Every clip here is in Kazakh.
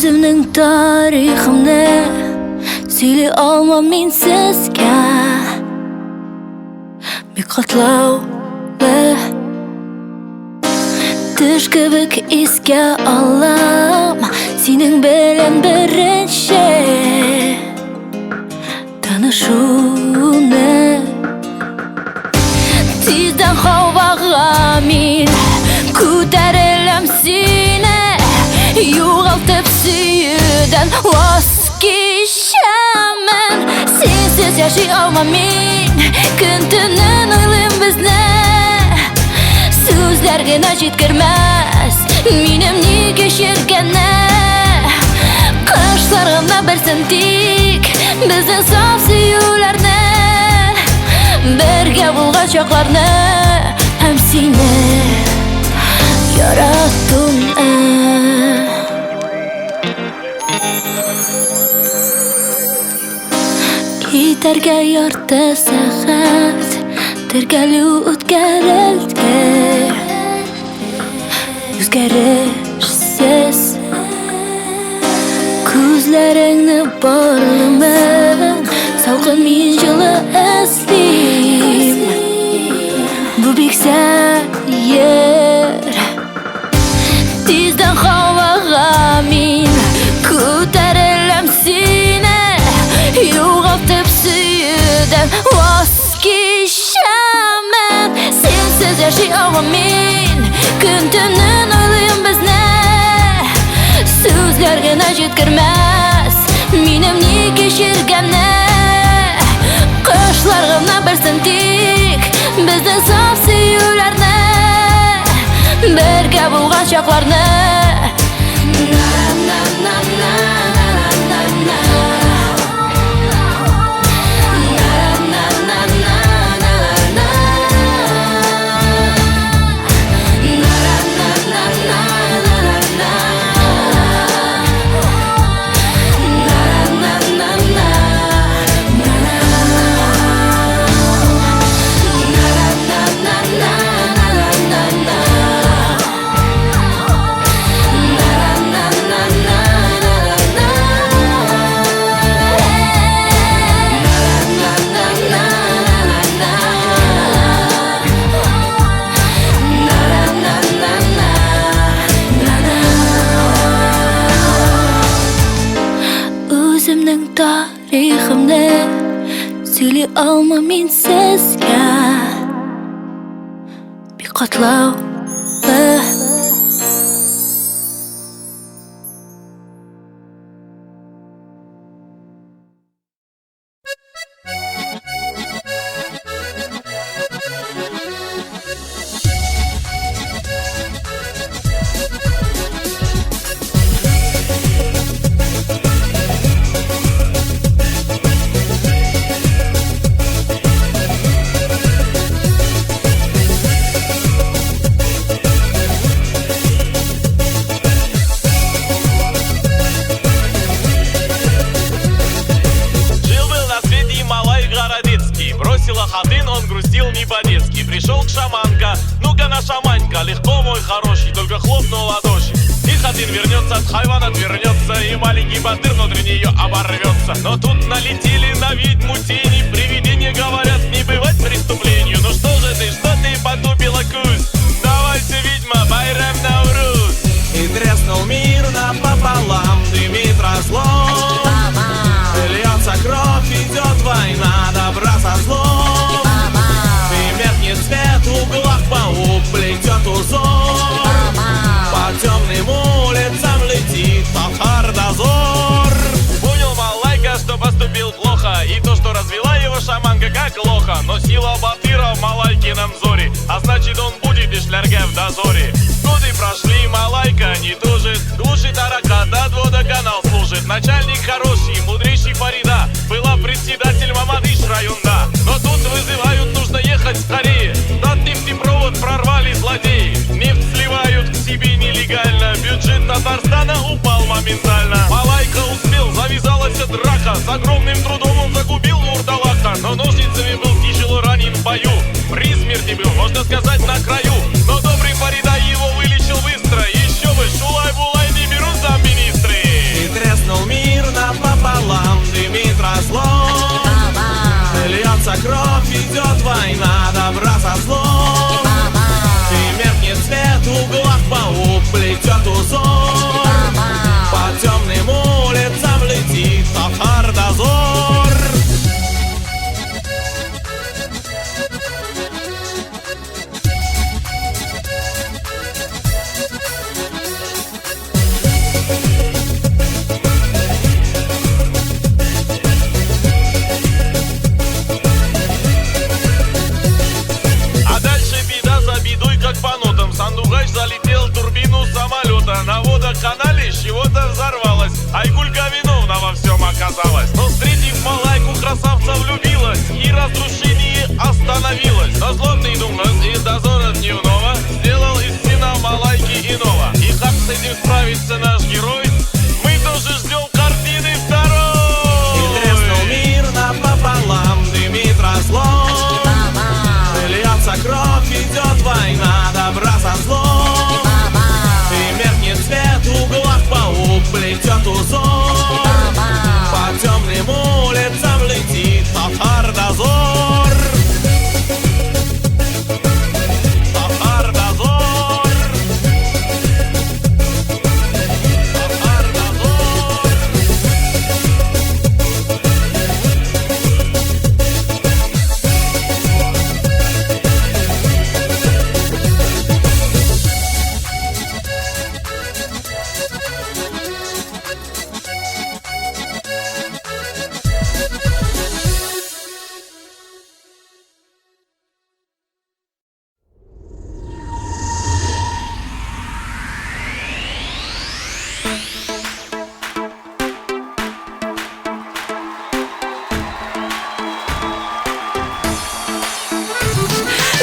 Өзімнің тарихымды сөйлей алмам мен сізге. Бек қатлаулы түш кебек еске алам сенің белен бірінші танышуны. Тизден хауаға мен көтерілем сені, жоғалтып сүюден ваз кешемін. Сенсіз яшай алмам мен, күн-түнін ойлайм бізні. Сөздер ғана жеткірмес менің не кешіргені. Қышларымда білсін тек біздің сaf сүюлерні, бірге болған шақларны һәм сені яраттым. Кетерге ярты сағат тергелу өткәрелді, өзгерішсіз көзлеріңні барлымын, салқын мен жылы іздейм. Бұл бек сәйер тизден хауаға мен көтерілем сені, жоғалтып сүюден ваз кешемін. Сенсіз яшай алмам мен, күн-түнін ойлайм бізні. Сөздер ғана жеткірмес менің не кешіргені. Қышлар ғана білсін тек біздің сaf сүюлерні, бірге болған шақларны. Өзімнің тарихымды сөйлей алмам мен сізге. Бек қатлаулы хатын, он грустил не по-детски. Пришел к шаманка, ну-ка на шаманька, легко, мой хороший, только хлопнул ладоши. И хатын вернется, от хайван отвернется, и маленький батыр внутри нее оборвется. Но тут налетели на ведьму тени, привидения говорят, не бывать преступлению. Ну что же ты потупила кусь? Давайте, ведьма, байрам Наурuz. И треснул мир напополам, дымит разлом. Льется кровь, идет война, добра со злом. И меркнет свет, в углах паук плетет узор. По темным улицам летит Тахар-дозор. Понял Малайка, что поступил плохо, и то, что развела его шаманка как лоха. Но сила батыра в Малайкином зоре, а значит он будет и шлярга в дозоре. Годы прошли, Малайка не тужит, глушит аракат, от водоканал служит. Начальник хороший, мудрейший Фарида, была председатель Мамадыш районда. Но тут вызывают, нужно ехать скорее, тот нефтепровод прорвали злодеи. Нефть сливают к себе нелегально, бюджет Татарстана упал моментально. Малайка успел, завязалась драка, с огромным трудом он загубил вурдалака. Но ножницами был тяжело ранен в бою, при смерти был, можно сказать, на краю. Но добрый Фарида его вылечил быстро, еще бы, шулай-булай не берут замминистры. И просто взорвалась. Айгулька виновна во всем оказалась. Но встретив малайку, красавца влюбилась и разрушение остановилось. Но злобный думас из дозора дневного сделал из сына малайки иного. И как с этим справится наш герой, мы тоже ждем картины второй. И треснул мир напополам, дымит разлом. Льется кровь, идет война, добра со злом. И меркнет свет, в углах паук плетет узор. По темным улицам летит татар-дозор. Татар-дозор. Татар-дозор.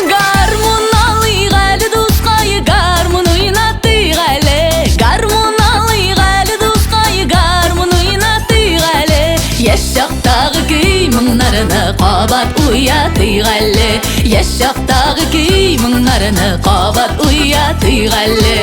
Гармон алыйық әлі дұсқайы, гармон ойнатыйық әлі. Гармон алыйық әлі дұсқайы, гармон ойнатыйық әлі. Еш жақтағы күй мұңларыны қабат ұятыйық әлі. Еш жақтағы күй мұңларыны қабат ұятыйық әлі.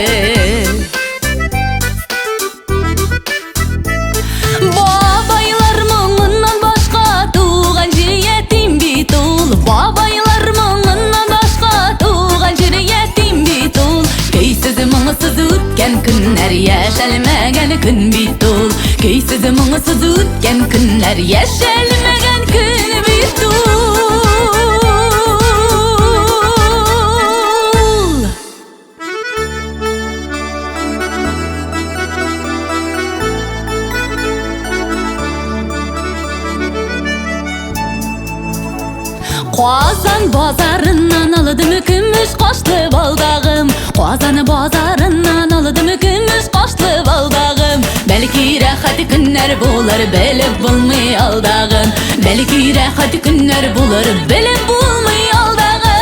Бабайлар мұңынан башқа туған жер етім бит ол. Бабайлар мұңынан башқа туған жер етім бит ол. Кейсіз мұңысыз өткен күнлер яшәлмәгән күн бит ол. Кейсіз мұңысыз өткен күнлер яшәлмәгән күн бит ол. Қазан базарынан алыдым күміш қашлы балдағым. Қазан базарынан алыдым күміш қашлы балдағым. Бәлки рәхәт күннәр болар, белеп булмый алдағын. Бәлки рәхәт күннәр болар, белеп булмый алдағын.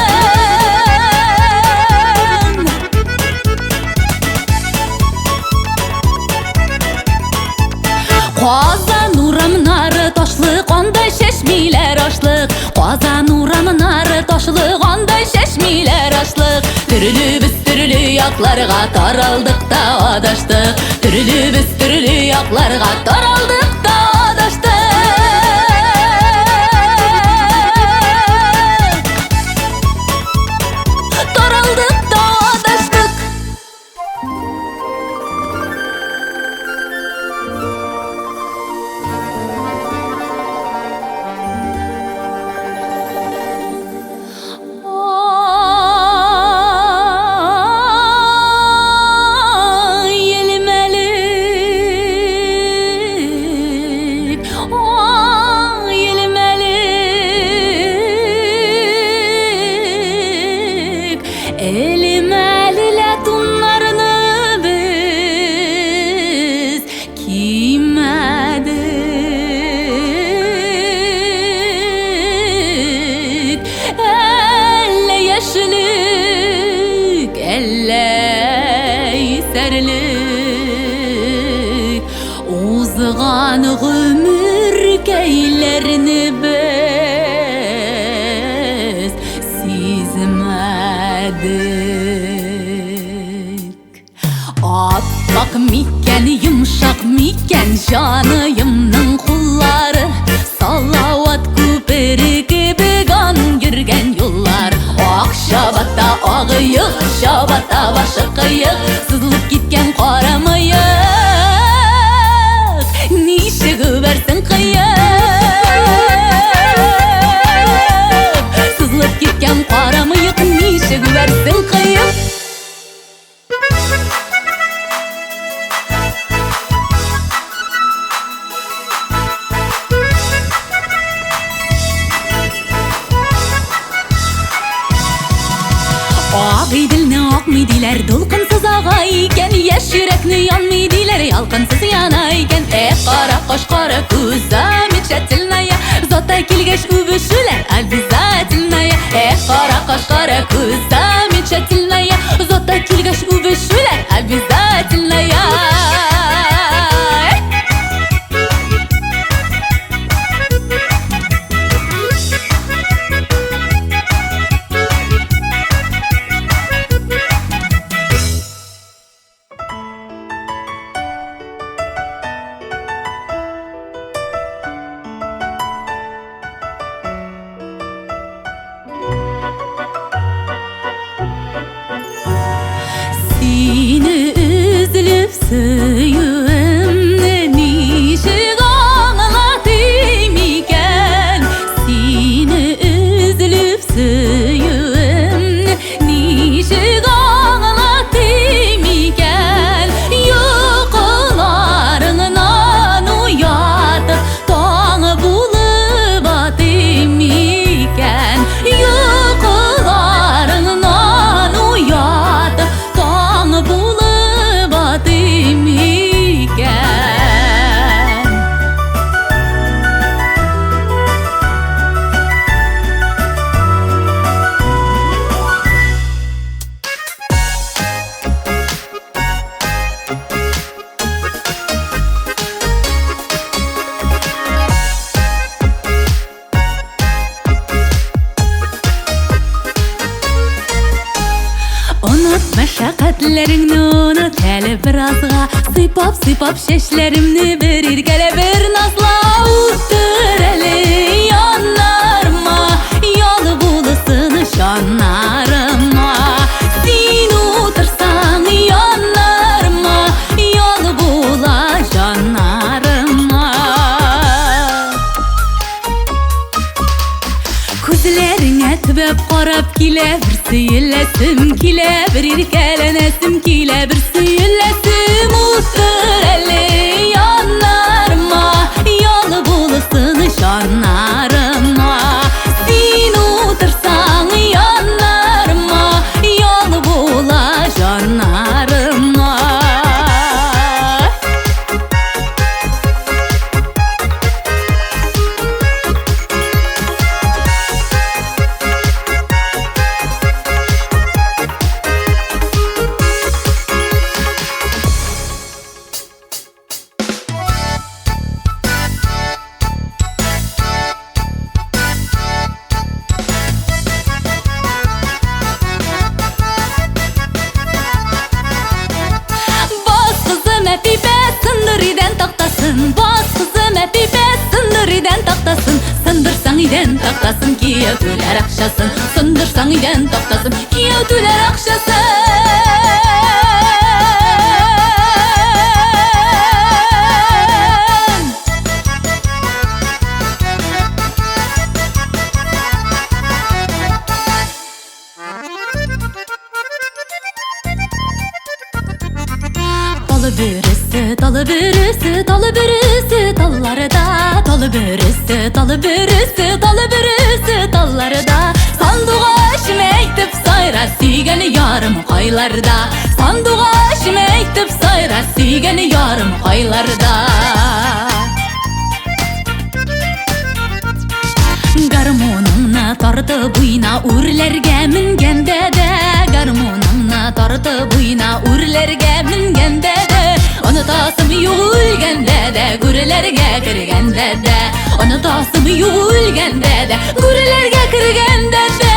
Қазан урамнары ташлы, қандай шешмилер ашлық. Қазан урамнары ташлы, қандай шешмилер ашлық. Түрлі біз түрлі яқларға таралдық та адаштық. Түрлі біз түрлі яқларға таралдық та адаштық. Таралдық та адаштық. Узган гомер көйләрне без сизмәдек. Аппак микән, йомшак микән җаныемның куллары, салават күпере кебек ан йөргән юллар. Ак чабата агыйык, чабата башы кыйык, сызылып киткән кара мыек. Нишек үбәрсең кыйык, сызылып киткән кара мыек, нишек үбәрсең кыйык. Ак идилне акмый диләр, дулкынсыз саға екен, еш жүрекні yanmay diler, ялқынсыз яна екен. Қара қош қара көз, замечательная, зота келгеш үбішілер, обязательная. Қара қош қара көз, замечательная, зота келгеш үбішілер, обязательная. Seni üzülüp söyümne nişik ağlatayım iken, seni üzülüp söyümne nişik ağlatayım iken, yukularından uyatıp tağı bulup atayım iken, yukularından uyatıp bulup atayım iken. Unut meşakkatlerini, unut hele birazga, Sıypap şeşlerimni verir gele bir nazla. Otur hele yanlarıma, yol bulasın şanlarıma. Sen otursan yanlarıma, yol bula şanlarıma. Күзләреңә төбәп карап килә, бер сөйләсем килә, бер иркәләнәсем килә, бер сөйләсем. Утыр әле яннарыма, ял булсын шаннарыма. Син утырсаң яннарыма, ял була шаннарыма. Sındırıdan taktasın, bas kızım epipe. Sındırıdan taktasın, sındırsan iden taktasın, kiyotüler akşasın. Sındırsan iden taktasın, kiyotüler akşasın. Dalı bürüsü, dalı bürüsü, dallarda. Dalı bürüsü, dalı bürüsü, dalı bürüsü, dallarda. Sanduğa mektep sayra, süygeni yarım haylarda. Sanduğa mektep sayra, süygeni yarım haylarda. Garmonuna tardı buyna, urlerge mingende de. Garmonuna tardı buyna, urlerge mingende de. Unutasım yo'g'ilganda de, gurilarga kirganda de. Unutasım yo'g'ilganda de, gurilarga kirganda de.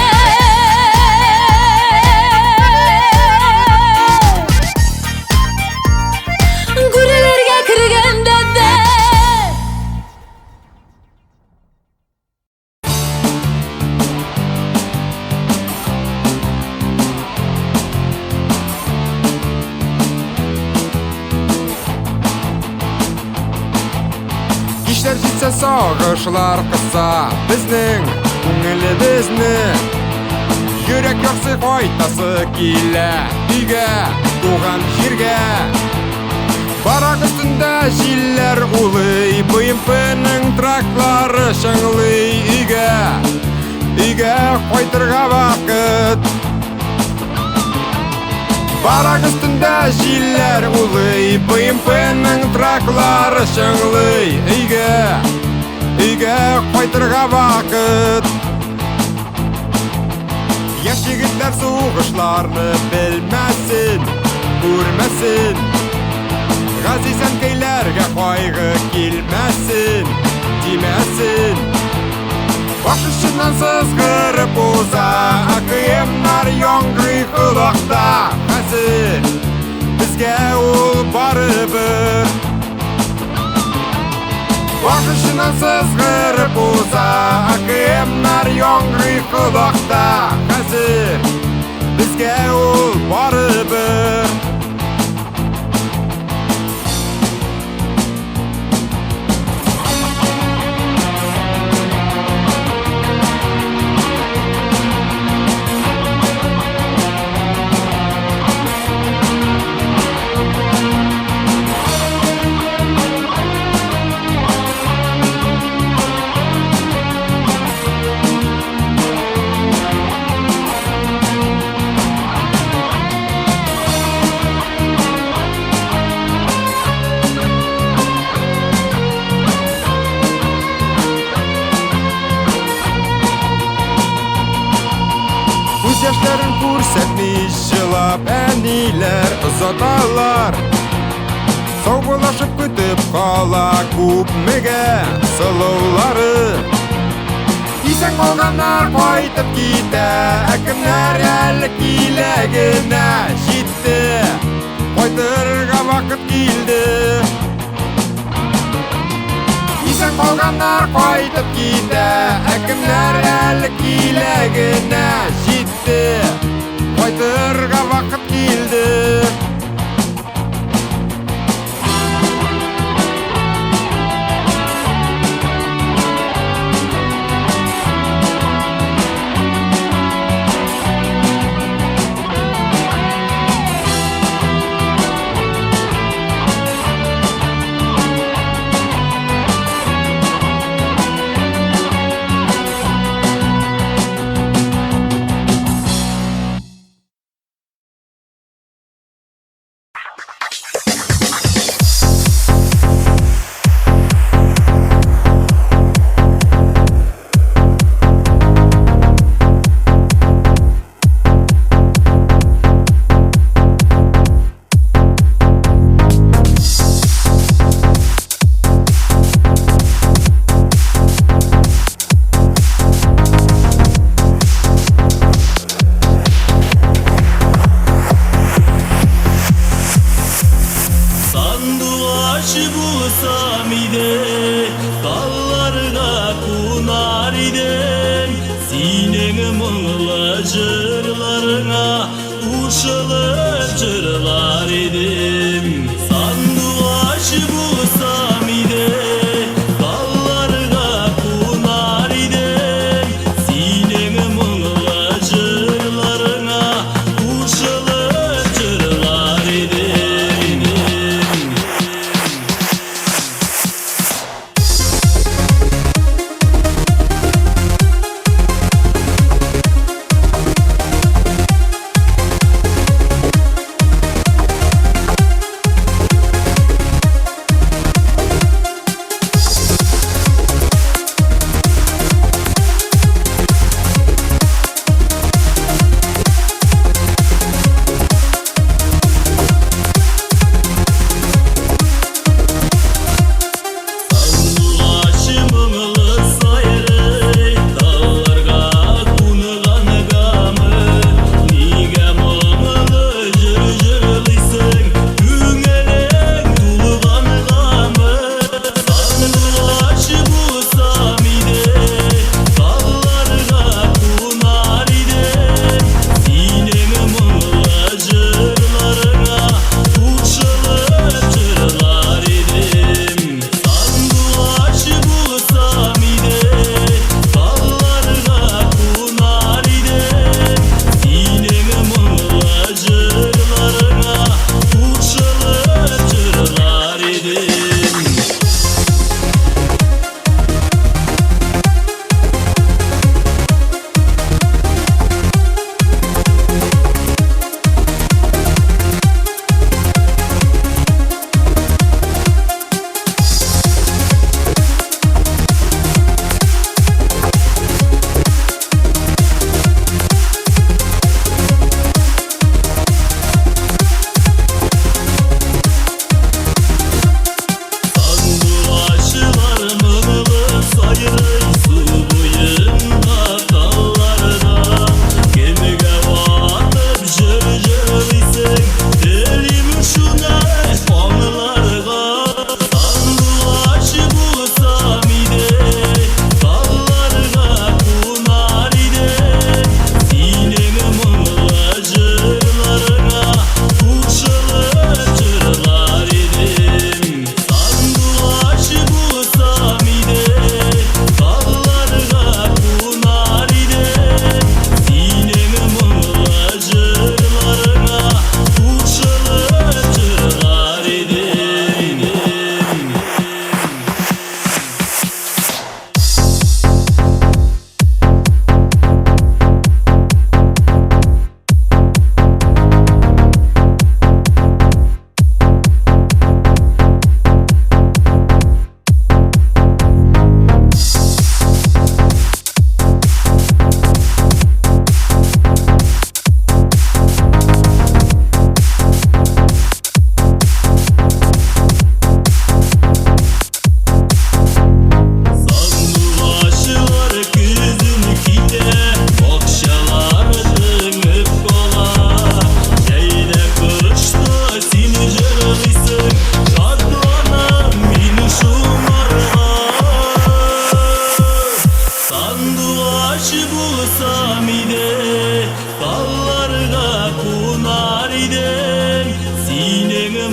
Gurilarga kirganda de. Киштер җитсә сагышлар кыса безнең күңелебезне. Йөрәк ярсы кайтасы килә өйгә, туган җиргә. Барак өстендә җилләр улый, БМПның траклары шыңлый өйгә. Өйгә кайтырга вакыт. Барак üstünde jiller улый, БМП'нің траклары шыңлый. Үйге қайтырға вақыт. Яш жігіттер суғышларны білмәсін, көрмәсін. Ғазиз әнкейлерге қайғы келмәсін, демәсін. Баш ұшынан сызғырып оза, AKM-нар яңғый құлақта. Қазір бізге ол барыбір. Баш ұшынан сызғырып оза, AKM-нар яңғый құлақта. Қазір бізге ол барыбір. Күз яшьләрен күрсәтмей жылап әниләр озаталар. Саубулашып көтеп кала күпмегә сылаулары. Исән калганнар кайтып китә, кемнәр әле киләгенә җитте. Кайтырга вакыт килде. Исән калганнар кайтып китә, кемнәр әле киләгенә җитте. Кайтырга вакыт килде. Bulsam ide, dallarga kunar idem. Senin mыңlı jırlarına uşılıp jırlar idem. Sanduaç bulsam ide, dallarga kunar idem. Senin mыңlı jırlarına uşılıp jırlar idem.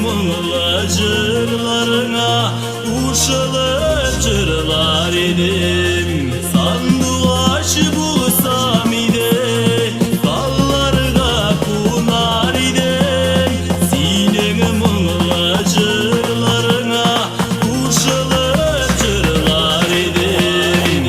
mıngla jırlarına uşılıp jırlar edim. Sanduaç bulsam ide ballarga kunar idem. Senin mıngla jırlarına uşılıp jırlar edim.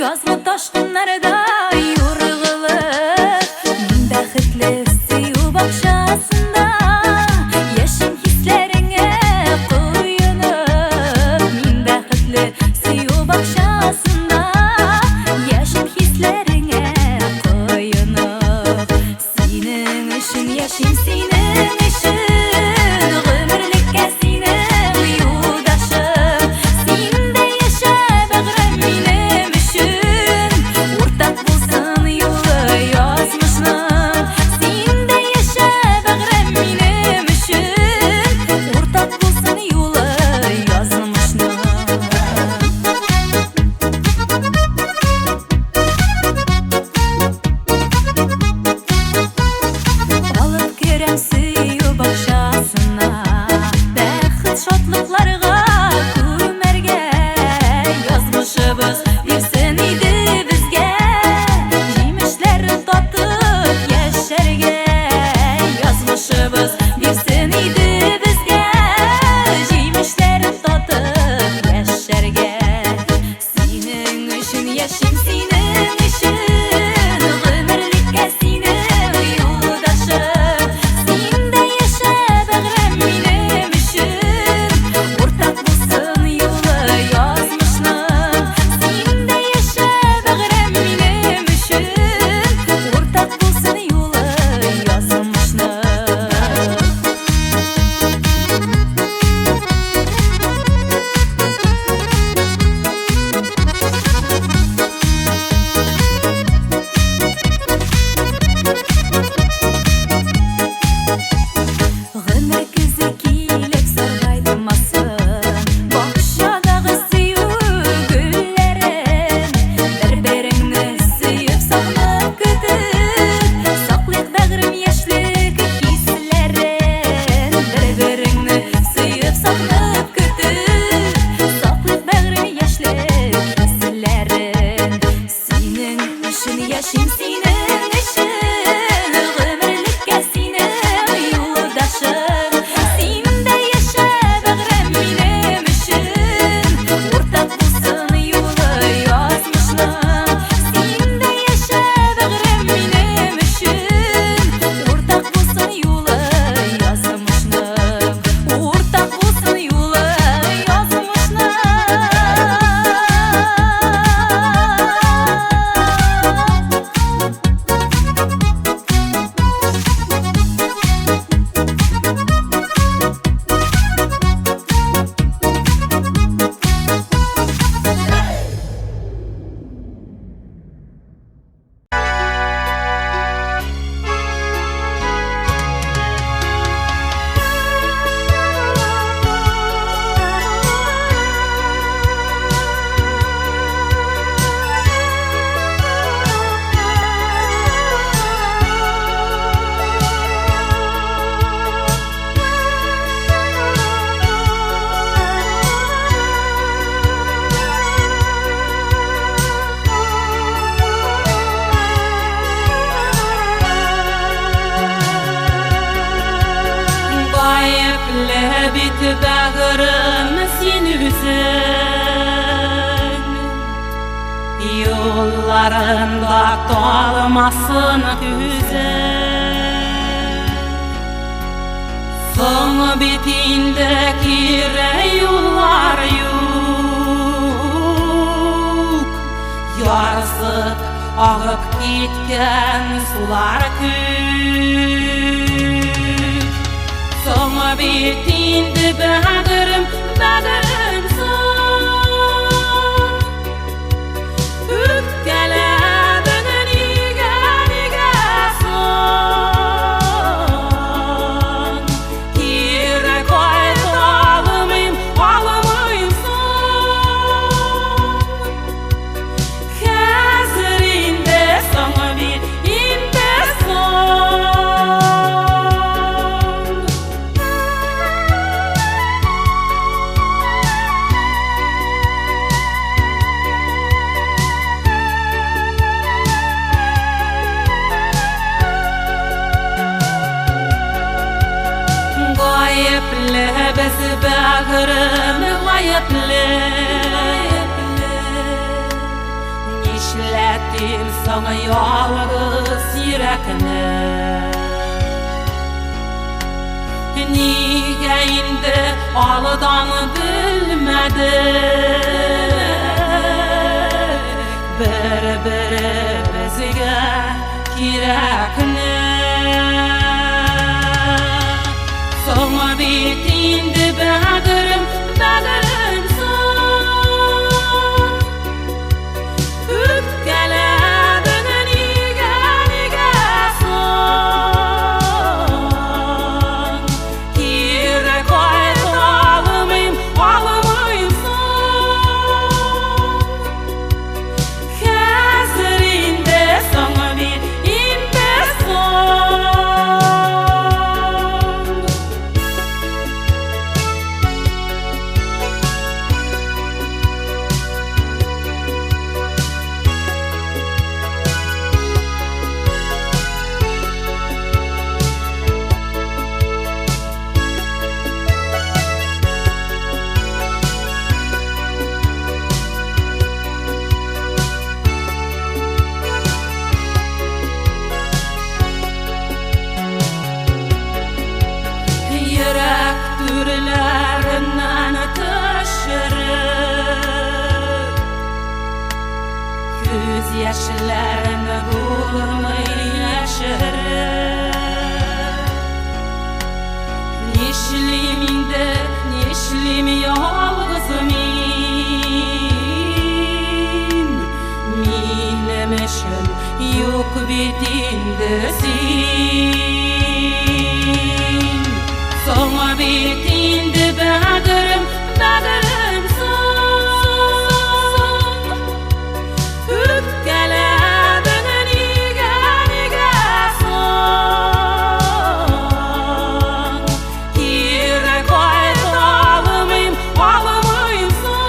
Yazgı taşkınlarda yorğulup Min bäxitli süýü bakşasında Yaşım hislerine koyunup Min bäxitli süýü bakşasında Yaşım hislerine koyunup Senin üçün yaşayım senin üçün Ömürlükkä senin ýurdaşym Sen de yaşa bägrim benim üçün Ortak bulsun ýoly ýazmyşnym Sen de yaşa bägrim benim üçün Ortak bulsun ýoly ýazmyşnym Alıp kerem süýü bägırım sen üzün Yollarında dolmasın hüzün Son bitinde kire yollar yok Yarısı ağıp gitken sular kük Son bitinde bägırım son Üpkeledin niga son Kire koyt almayım son Hazırinde son bitinde son Gayipli biz bägırım gayipli Nişletim sana yalgız yürekni Niga indi aldan bilmedik Bir-birimizga kerakni Son bitinde bägırım son Üpkeledin niga son Kire koyt almayım son Hazırinde son bitinde son Yürek türlerinden taşırıp Göz yaşlarını bulmay yaşarıp Nişliminde nişlim yalgızım Milemişim yok bitinde sen Son bitinde bägırım son Üpkeledin niga son Kire koyt almayım son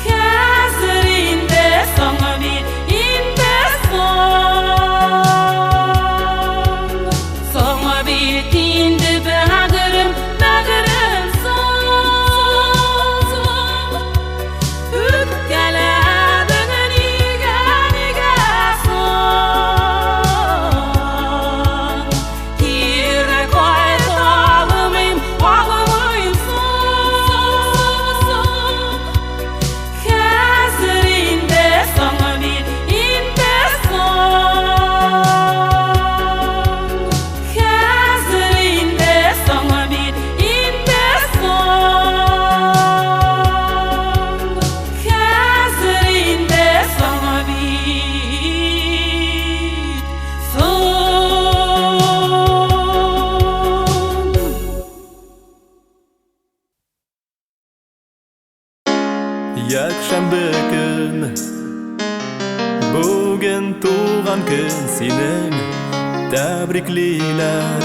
Hazırinde son bitinde son Son bitinde bägırım son Üpkeledin niga son Kire koyt almayım son Hazırinde son bitinde son Hazırinde son bitinde son Hazırinde son bit Якшәмбе көн Бүген туган көн синең Тәбриклиләр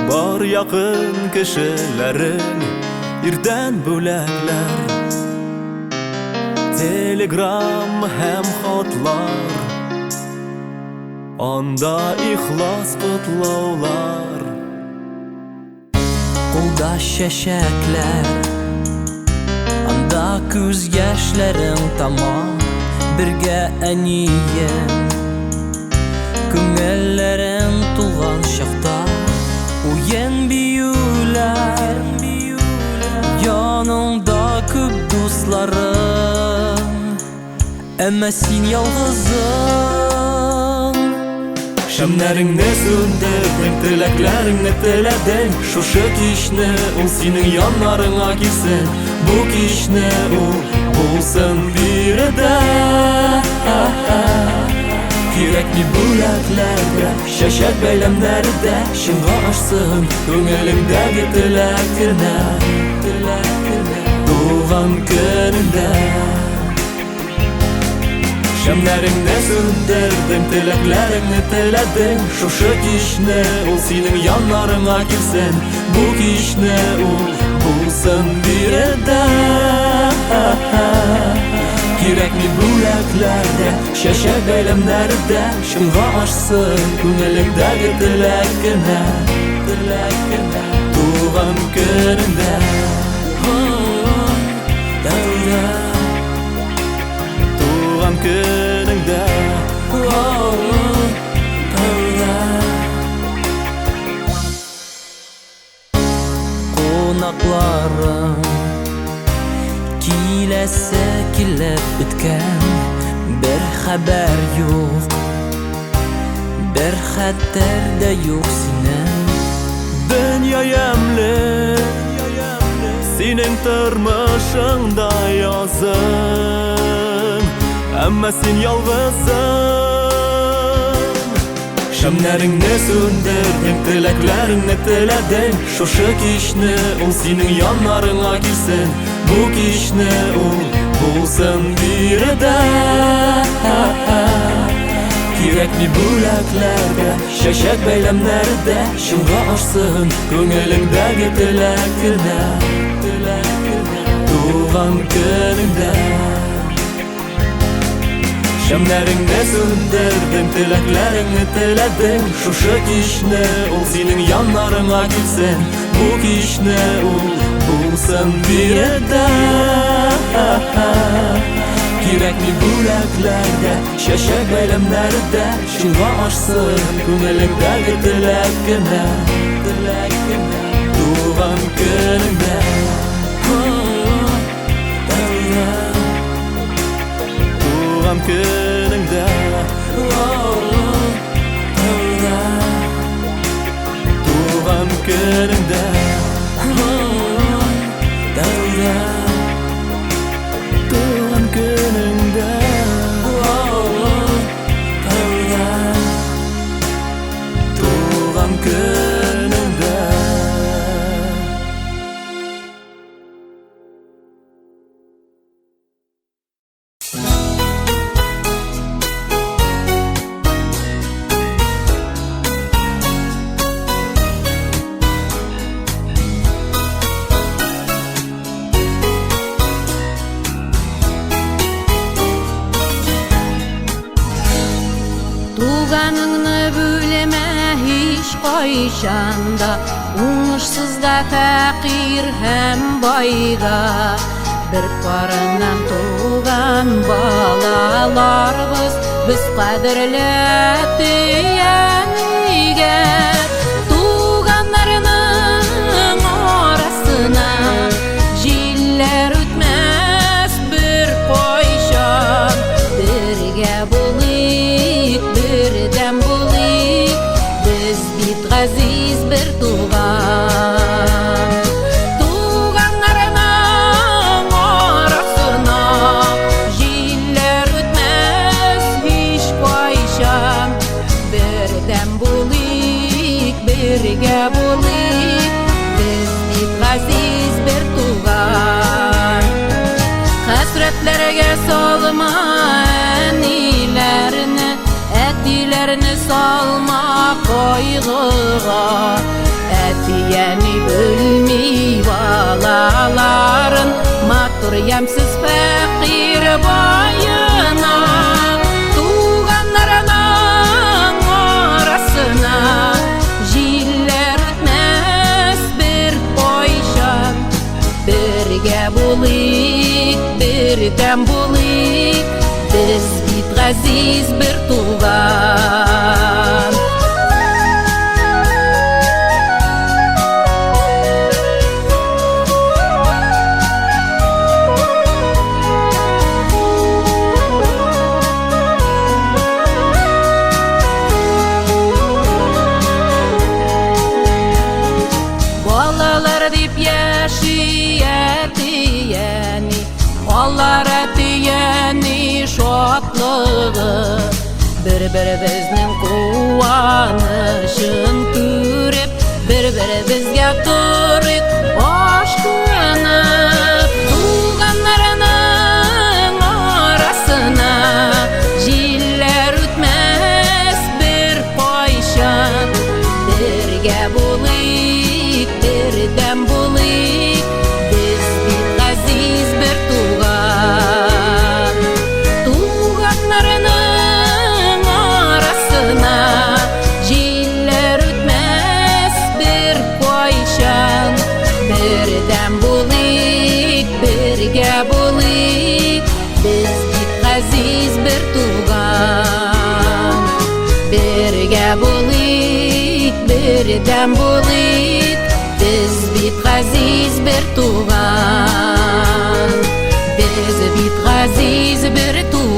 Бар якын кешеләрең Ирдән бүләкләр Телеграм һәм хатлар Анда ихлас котлаулар Anda şeşekler, anda küz yaşların tamam. Birge eniyem, Күңелләрен туган шакта уен биюләр, яныңда күп дусларың, әмма син ялгызың. Шәмнәреңне сүндердең, теләкләреңне теләдең. Шушы кичне ул синең яннарыңа килсен. Бу кичне ул булсын биредә. Кирәкми бүләкләрдә, чәчәк бәйләмнәрдә, шыңга ашсын күңелеңдәге теләкне, туган көнендә. Шәмнәреңне сүндердең, теләкләреңне теләдең. Шушы кичне ул синең яннарыңа килсен. Бу кичне ул булсын биредә. Кирәкми бүләкләрдә, чәчәк бәйләмнәрдә, шыңга ашсын күңелеңдәге теләкне, туган көнендә. Туган көнендә. Кунакларың киләсе килеп беткән, бер хәбәр юк, бер хәтер дә юк синең. Дөнья ямле, синең тормышыңда язың, әмма син ялгызың. Шәмнәреңне сүндердең, теләкләреңне теләдең. Шушы кичне ул синең яннарыңа килсен. Бу кичне ул булсын биредә. Кирәкми бүләкләрдә, чәчәк бәйләмнәрдә, шыңга ашсын күңелеңдәге теләкне, туган көнендә. Шәмнәреңне сүндердең, теләкләреңне теләдең. Шушы кичне ул синең яннарыңа килсен. Бу кичне ул булсын биредә. Кирәкми бүләкләрдә, чәчәк бәйләмнәрдә, шыңга ашсын күңелеңдәге теләкне, туган көнендә. Туган көнендә. Туган көнендә. Туган көнендә. Туган көнендә. Туганыңны бүлемә һич кайчанда, уңышсызга, фәкыйр һәм байга. Бер парыннан туган балаларыбыз, без кадерле төянигә. Туганнарның арасына җилләр үтмәс бер кайчан. Бергә булыйк, бердәм булыйк, без бит газиз бер туган. Туганнарның арасына җилләр үтмәс һич кайчан. Бердәм булыйк, бергә булыйк, без бит газиз бер туган. Хәсрәтләргә салма әниләрне, әтиләрне салма кайгыга. Әти-әни белми балаларын, матур ямсыз фәкыйр байына. Туганнарның арасына җилләр үтмәс бер кай газиз бир тууган. Аллара тияни шатлыгы, bir-biribizning quvonishын ko'rib, bir-biribizga turib oshqinib, tuğanlarning orasina yillar o'tmas bir qo'yshan, birga bo'lik, birdan bo'lik, biz aziz bir tuğan. Tuğanlarının arasına yillar o'tmas bir qo'yshan, birdan bo'lik, birga bo'lik, biz aziz bir tuğan. Birga bo'lik, birdan bo'lik, biz aziz bir tuğan. Biz aziz bir tuğan.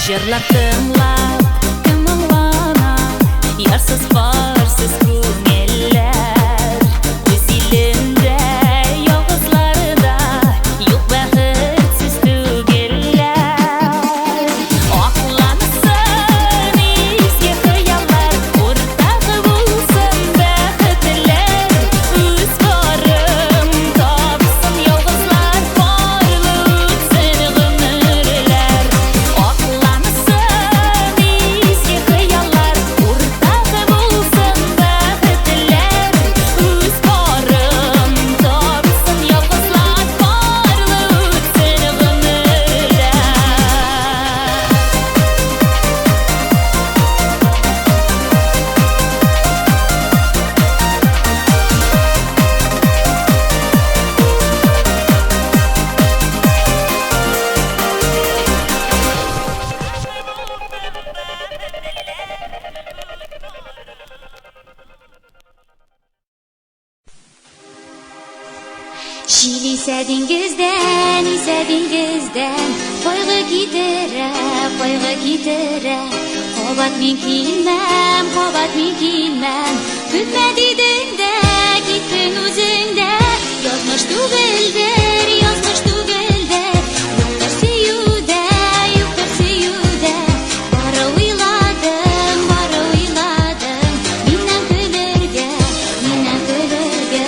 Жырлар тыңлап, кім аңлана, ярсыз барсыз көңелләр. Өз илендә, ялгызларда, юк бәхетсез түгелләр. Аклансын изге хыяллар, уртагы булсын бәхетләр. Үз барын тапсын ялгызлар, барлык үтсен гомерләр. Аклансын Şil istedingizden, istedingizden Koyga gidere Qobat men kilmem, qobat men kilmem Kütme dedin de, gittin özünde Yazmış tugildir, yazmış tugildir Yoktur seyude, yoktur seyude Bara uyladım, Minnen gülürge, minnen gülürge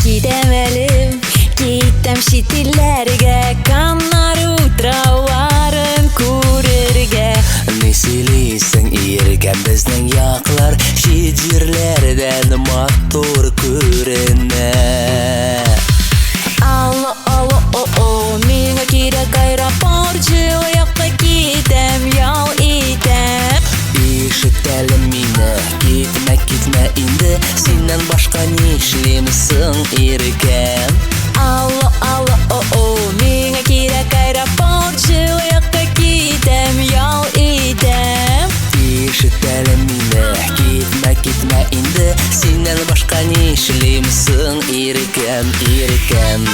Gidemelim, gittim şitillerge, kanlar utravarın kururge. Nesiliysen irgen bizning yaqlar Şijirlerden mattur көріне Алло, алло, о-о, миңа керек аэропортчы, ояққа кетем, ял етем. Ишетәлем мине, кетмә инде Сеннән башка нишлемсең иркәм Алло, алло, о-о, миңа керек аэропортчы, ояққа кетем, ял етем. Ишетәлем мине, кетмә инде Сеннән башка нишлемсең иркәм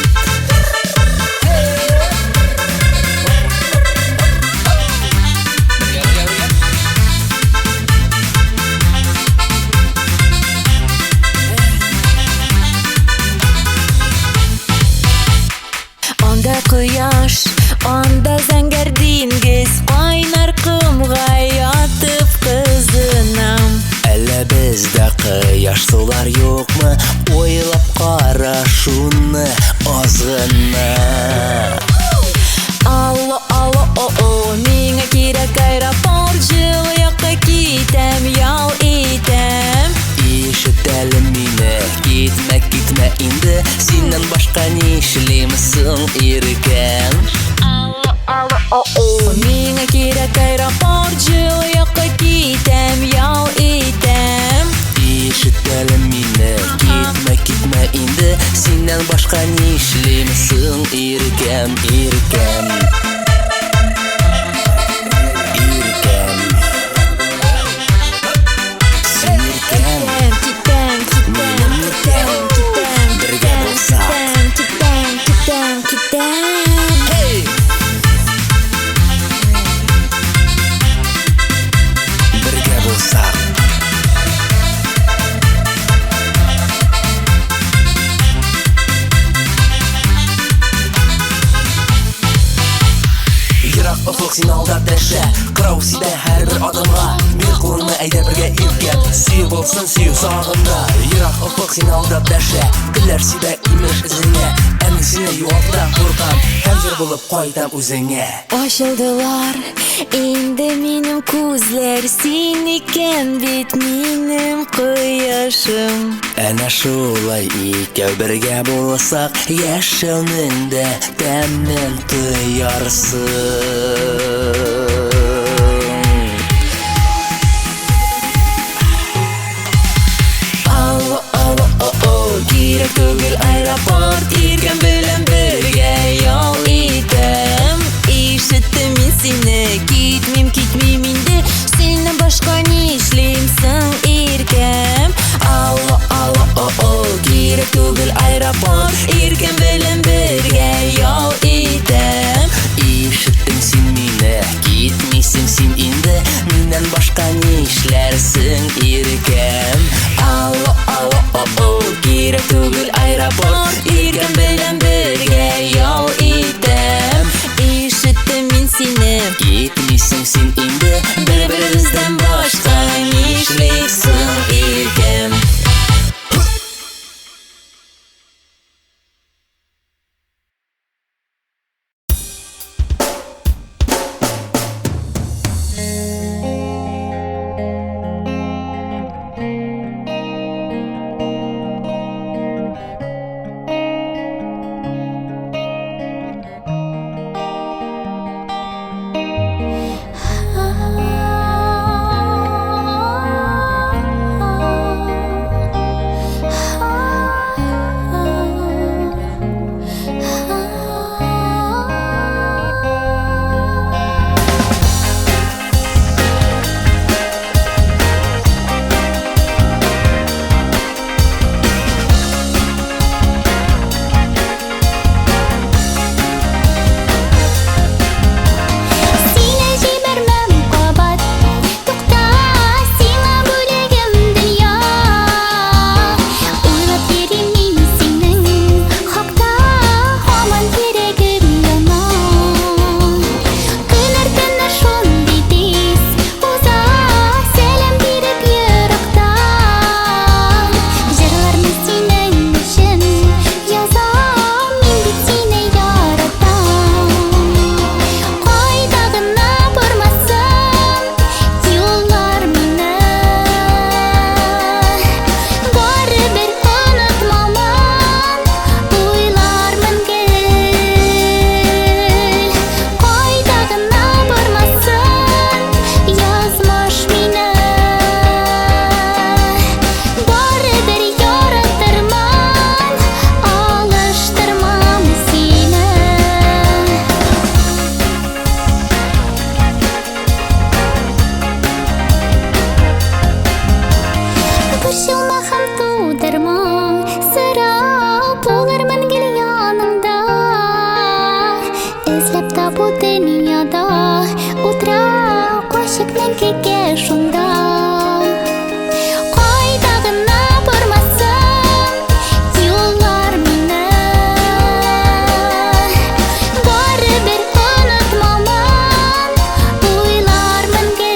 Анда кояш, анда зәңгәр диңгез, кайнар кымга ятып кызынам. Әллә бездә кояш сулар юкмы? Ойлап кара шуны азгына Алло, алло, о-о, миңа кирәк аэропортчы, ояққа китәм, ял итәм. Ишетәлем мине, кетмә инде Синнән башка нишлемсең иркәм Алло, алло, о-о, миңа кирәк аэропортчы, ояққа китәм, ял итәм. Ишетәлем мине, кетмә инде Синнән башка нишлемсең иркәм Син иркәм Бергә булсак Hey! Бергә булсак Йырак офык син алдап дәшә Кырау сидә һәрбер адымга Бер кулыңны әйдә бергә иркәм Сөю булсын сөю сагында Йырак офык син алдап дәшә Көннәр сидә имеш эзеңә Әнең сине юалтыдан куркам Һәм җыр булып кайтам үзеңә Ачылдылар инде минем күзләр, син икән бит минем кояшым. Әнә шулай икәү бергә булсак Яшәүнең дә тәмен тоярсың Алло, алло, о-о, кирәк түгел аэропорт, иркәм белән бергә ял итәм. Ишеттем мин сине, китмим инде, синнән башка нишлим соң иркәм. Алло, алло, о-о, кирәк түгел аэропорт, иркәм белән бергә ял итәм. Ишеттең син мине, китмисең син инде Миннән башка нишләрсең иркәм Алло, алло, о-о, кирәк түгел аэропорт, иркәм белән бергә ял итәм. Ишеттем мин сине, Китмисең син инде бер-беребездән башка нишлик соң иркәм. шунда Кайдагына бармасын юллар мине Барыбер онытмамын уйлармын гел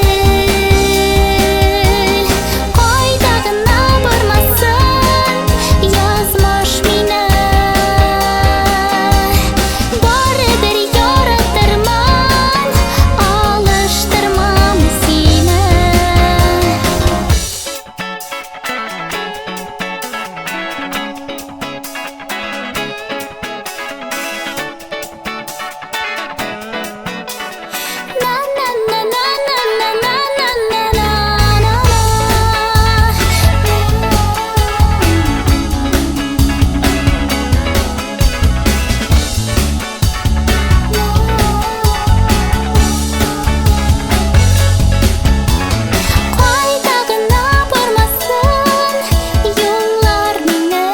Кайдагына бармасын язмыш мине Барыбер яратырмын алыштырмам сине Кайдагына бармасын юллар мине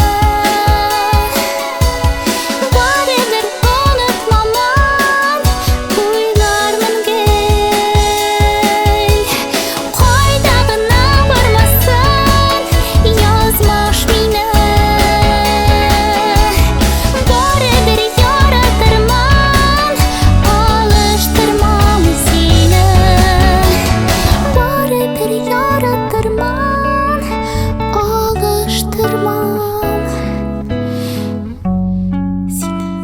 Барыбер онытмамын уйлармын гел Кайдагына бармасын язмыш мине Барыбер яратырмын алыштырмам сине Барыбер яратырмын алыштырмам сине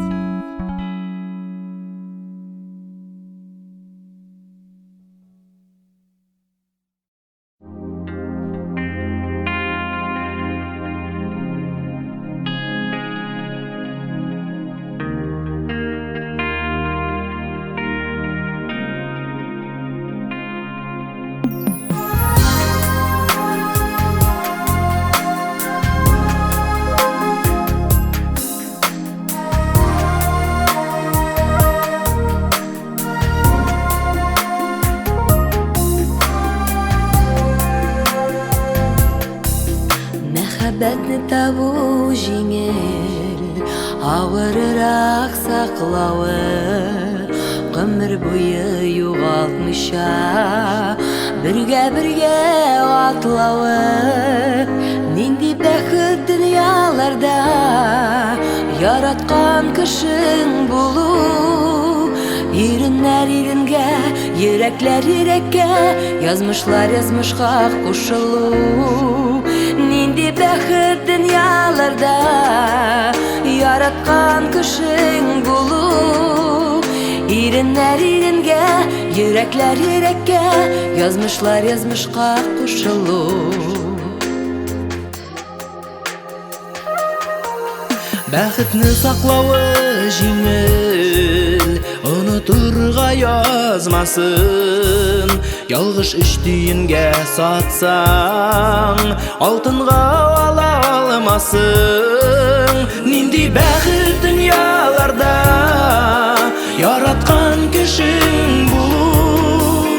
Мәхәббәтне табу җиңел, авыррак саклавы, гомер буе югалтмыйча, бергә атлавы. Нинди бәхет дөньяларда яраткан кешең булу, иреннәр иренгә, йөрәкләр йөрәккә, язмышлар язмышка кушылу. Нинди бәхет дөньяларда яраткан кешең булу, иреннәр иренгә, йөрәкләр йөрәккә, язмышлар язмышка кушылу. Бәхетне саклавы җиңел, онытырга язмасын. Ялгыш эш тиенгә сатсаң, алтынга ала алмасын. Нинди бәхет дөньяларда яраткан кешең булу,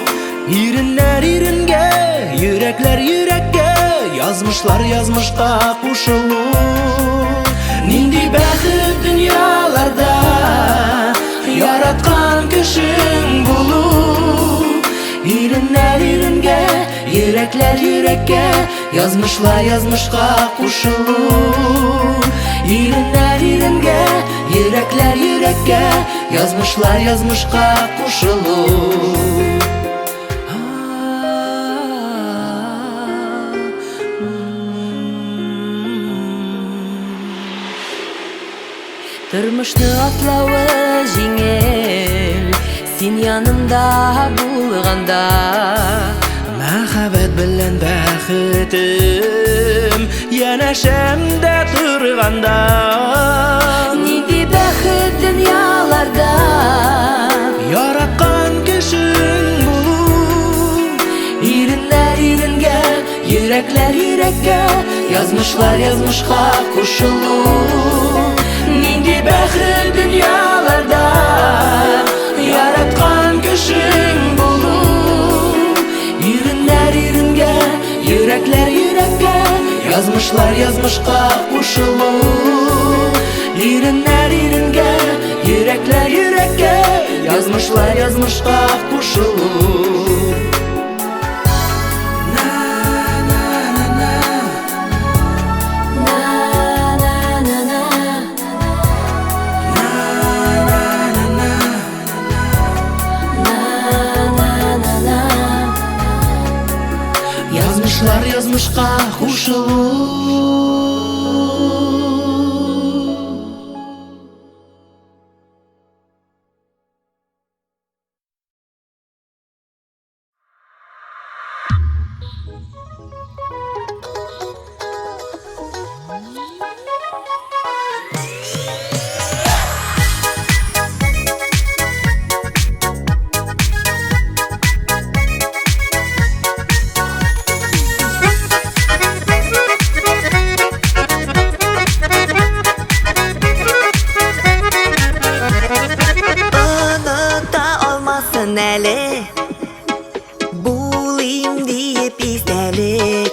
иреннәр иренгә, йөрәкләр йөрәккә, язмышлар язмышка кушылу. Нинди бәхет дөньяларда яраткан кешең булу, иреннәр иренгә, йөрәкләр йөрәккә, язмышлар язмышка кушылу. Иреннәр иренгә, йөрәкләр йөрәккә, язмышлар язмышка кушылу. Тормышны атлавы җиңел, син янымда булганда. Мәхәббәт белән бәхетем янәшәмдә торганда. Нинди бәхет дөньяларда Яраткан кешең булу, иреннәр иренгә, йөрәкләр йөрәккә, язмышлар язмышка кушылу. Нинди бәхет дөньяларда яраткан кешең булу, иреннәр иренгә, йөрәкләр йөрәккә, язмышлар язмышка кушылу. Иреннәр иренгә, йөрәкләр йөрәккә, язмышлар язмышка кушылу. Язмышлар язмышка кушылу. Unuta olmasın eli bulayım deyip izdelik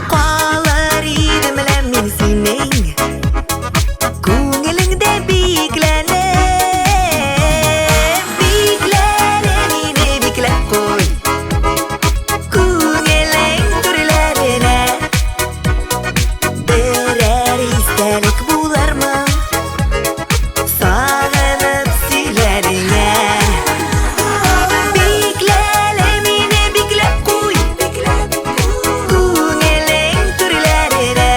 Kalır idim min senin Көңіліңде бикләнем Бикләнем ине бикләп қой Көңілің түрләренә Берәр истәлек булармы Сағынып сөйләреңә Бикләнем ине бикләп қой Көңілің түрләренә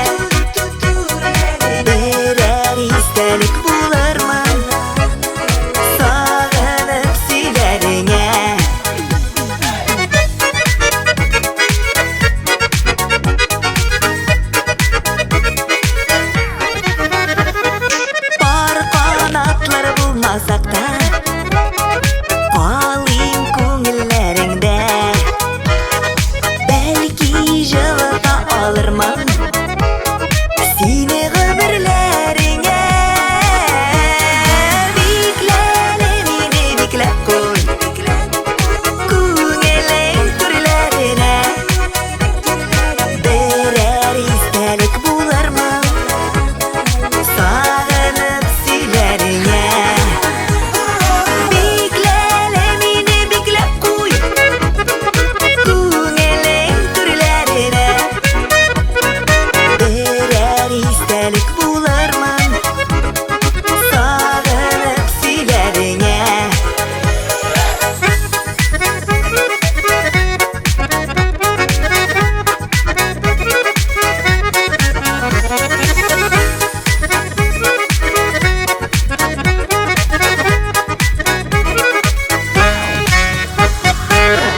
Берәр истәлек булармы Сағынып сөйләреңә Бар қанатлар булмасақ та Қалыйм көңілләреңдә Бәлки жылыта алырмын Сине ғүмірләріңе Бикләнем ине бикләп қой Көңілің түрләренә Берәр истәлек булармы Сағынып сөйләреңә Бикләнем ине бикләп қой Көңілің түрләренә Берәр истәлек булармы Сағынып сөйләреңә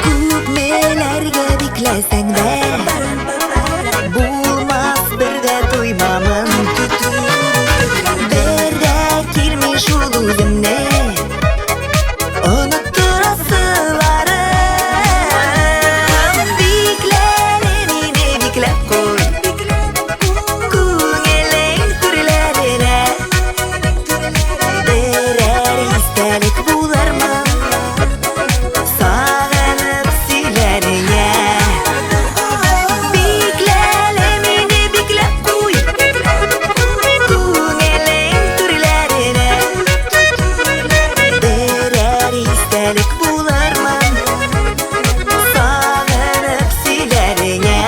Күпмеләргә бикләсәң дә Булмас бер дә туймамын Бер дә килми шул үземне Оныттырасыларым Бикләнем ине бикләп қой Күңілің түрләренә Берәр истәлек булармы Сағынып сөйләреңә Бикләнем ине бикләп қой Күңілің түрләренә Берәр истәлек булармы Сағынып сөйләреңә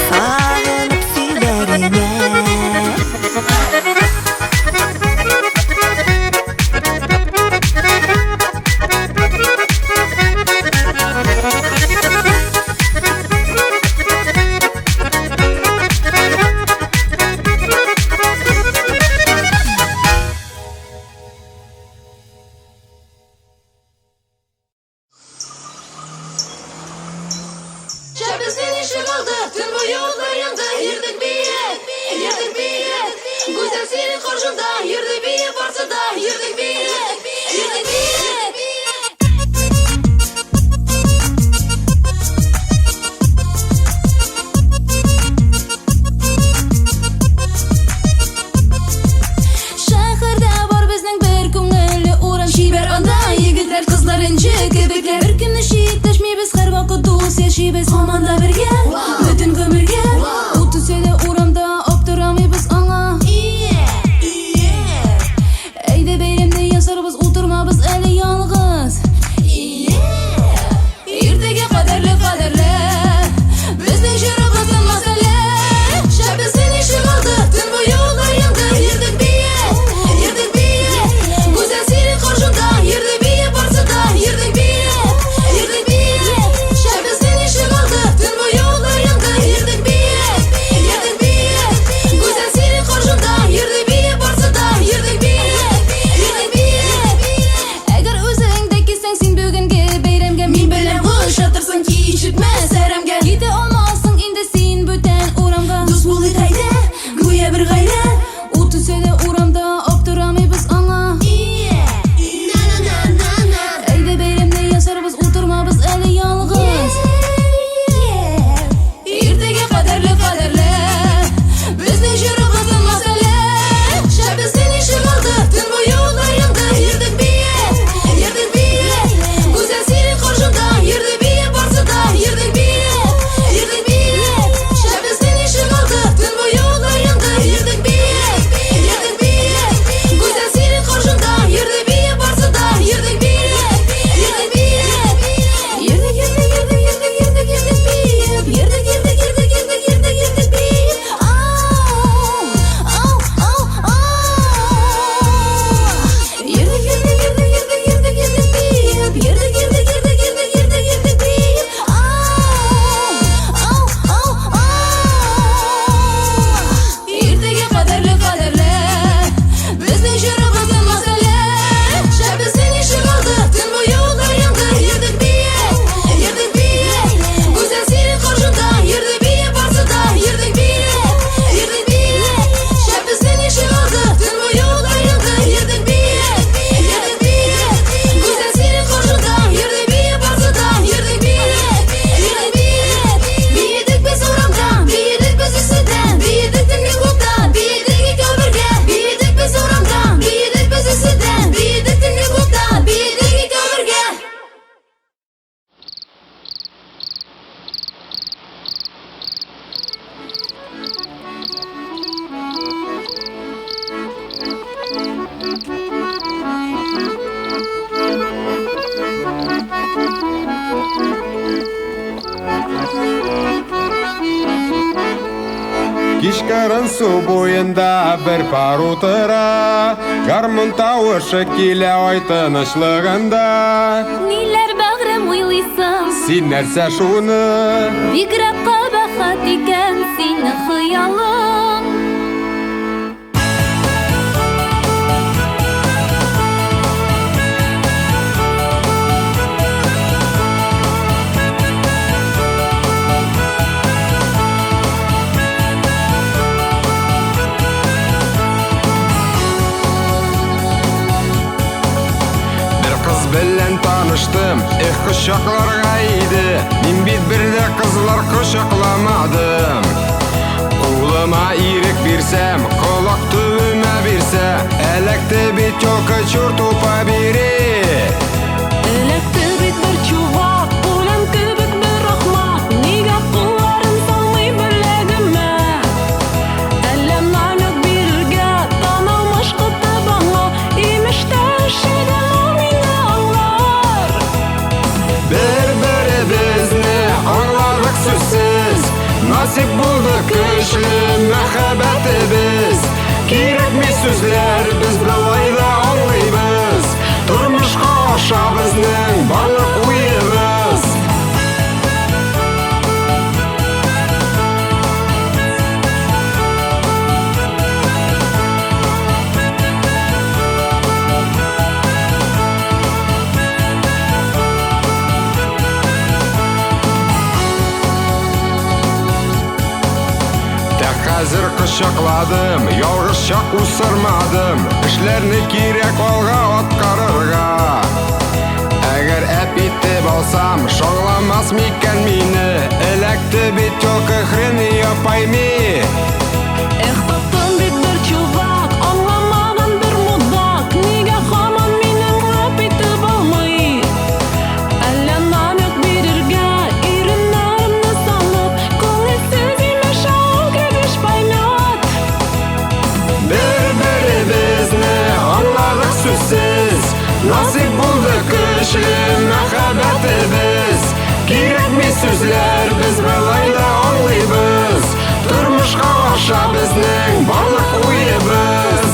Сағынып сөйләреңә Şəbizin işi qaldı, tüm bu yollar yandı. Yırdık biyet, güzel senin karşında. Yırdık biyet varsa da, yırdık biyet. Şəhərdə var bizning bir көңілі уран Şiber anda yigitlər, qızlar inci kebeklər. Bir künni şiitləşmeybiz, hər vaqt dost yaşaybiz. Hamanda birgə, bütün gömürgə. Otuz sene uramda opturamaybiz ana. Eydə beyrimdə yasarбыз, oturmabız əli yalğız. Ertəgə qədərli bizning şərabımızın məsələ. Şəbizin işi qaldı, tüm bu yollar yandı. Yırdık biyet, güzel senin karşında. Yırdık biyet varsa da, yırdık biyet. Şəbizin işi Şırın su boyunda bir paru tıra Garmın tavuşı kile oy tınışlığında Niler bağrım uyliysın Sin nerse şunu Bigrep kabahat iken seni hıyalım Bilen tanıştım, kuşaklarga iydi Min bit birde kızlar kuşaklamadım Oğluma irik birsem, kolak tüvüme birse Elekte bit yok çurtupa biri Elekte bit bir çuvak, ulan kübük bir ahmak Niga kullarım salmay bilegime Ellem lanet birge, tanılmış kıtı bana İmişte şeyden Bir-birimizni anladık süzsüz Nasip bulduk güçlü mehabetimiz Kerekmi sözler biz bilayda anlaymiz Turmuşqa aşa bizning barliq uyimiz Hazır kuşakladım, yolg'izcha usirmadim Ishlarni kerak olga otqarırga Agar apiti bo'lsam, shog'lamasmikan meni Elekti bit yoki xreni yopaymi Taptım bit bir çuvak, anlamagan bir mudak Niga hamon mening rapiti bo'lmay Ellem lanet birge, irinlarimni sanib Ko'ngilsiz emish o'lgagish baynat Bir-birimizni anladık süzsüz Nasip bulduk güçlü mehabetimiz Kerekmi sözler biz bilayda anlaymiz Turmuşqa aşa bizning barliq uyimiz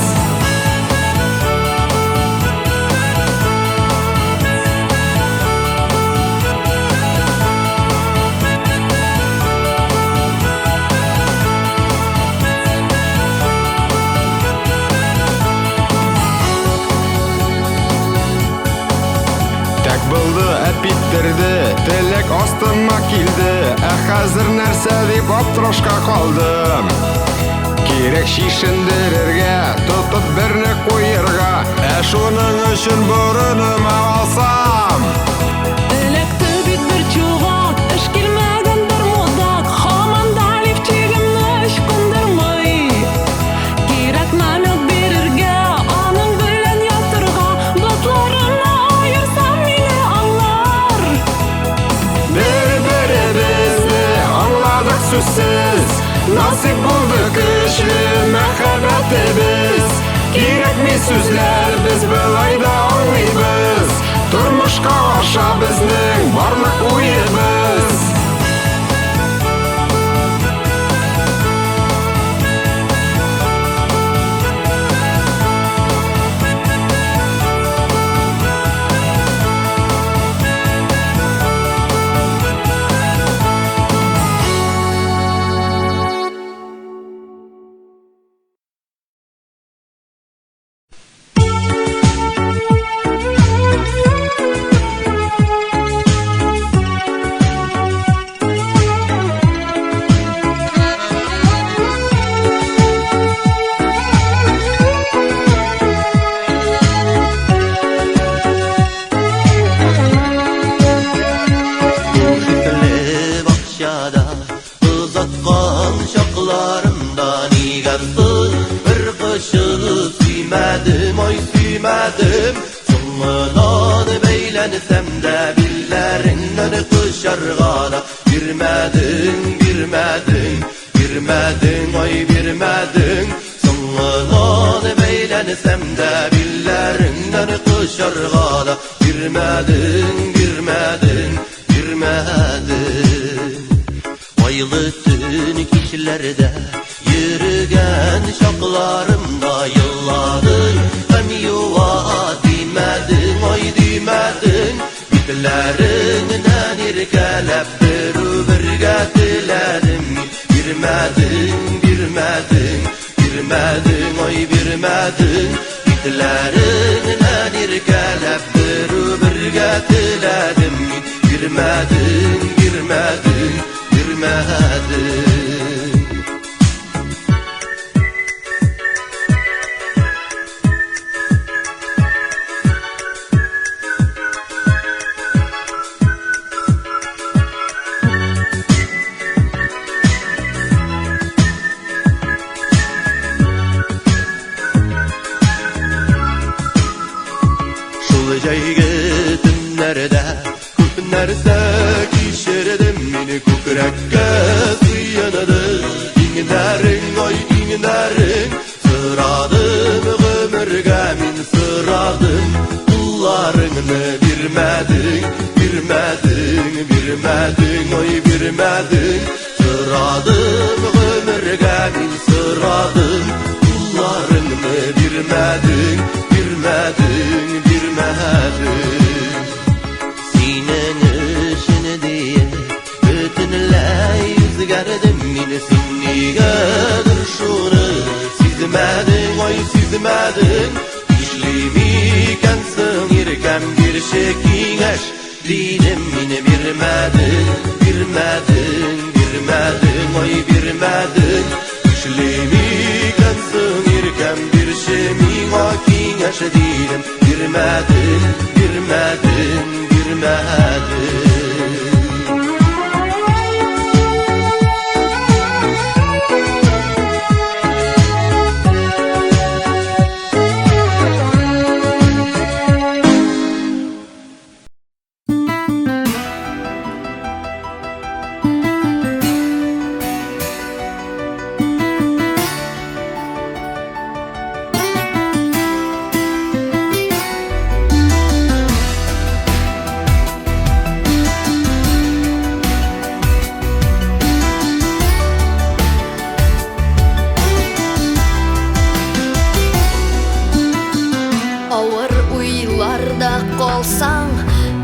Buldu, bittirdi, telek ostima keldi Hazır narsa deb optroshqa qoldim Kerak shishindirarga, tutib birni qo'yirga Shuning uchun bo'rinima olsam Elekte bit bir çuvak, ish kelmagan bir mudak Hamon dalifchigimni ishqindirmay Kerak lanet birge, onun bilan yotirga Dodlarimni ayirsam meni anglar Bir-birimizni anladık süzsüz Nasip bulduk güçlü mehabetimiz Kerekmi sözler biz bilayda anlaymiz Turmuşqa aşa bizning barliq uyimiz Suymadım Soğunan beylensem de billerinden kışargana Girmedin, girmedin, girmedin Oy girmedin Soğunan beylensem de billerinden kışargana Girmedin, girmedin, girmedin Aylı tün kişilerde yürügen şaklarımda yılladın hem yuva demedin oy demedin bitlerinden irkelep birge diledim Birmedin oy birmedin bitlerinden irkelep birge diledim Birmedin Günlerde köp nerse kişirdim meni kükrekke sıyanadı İnlerin oy inlerin sıradım ömürge min sıradım kullarını birmedin oy birmedin sıradım ömürge min sıradım kullarını birmedin Gördüm yine sinnigedir şunu Sizmedin oy sizmedin İşlimi kensin irkem bir şekineş Dinim yine birmedin oy birmedin İşlimi kensin irkem bir şemin akineş Dinim birmedin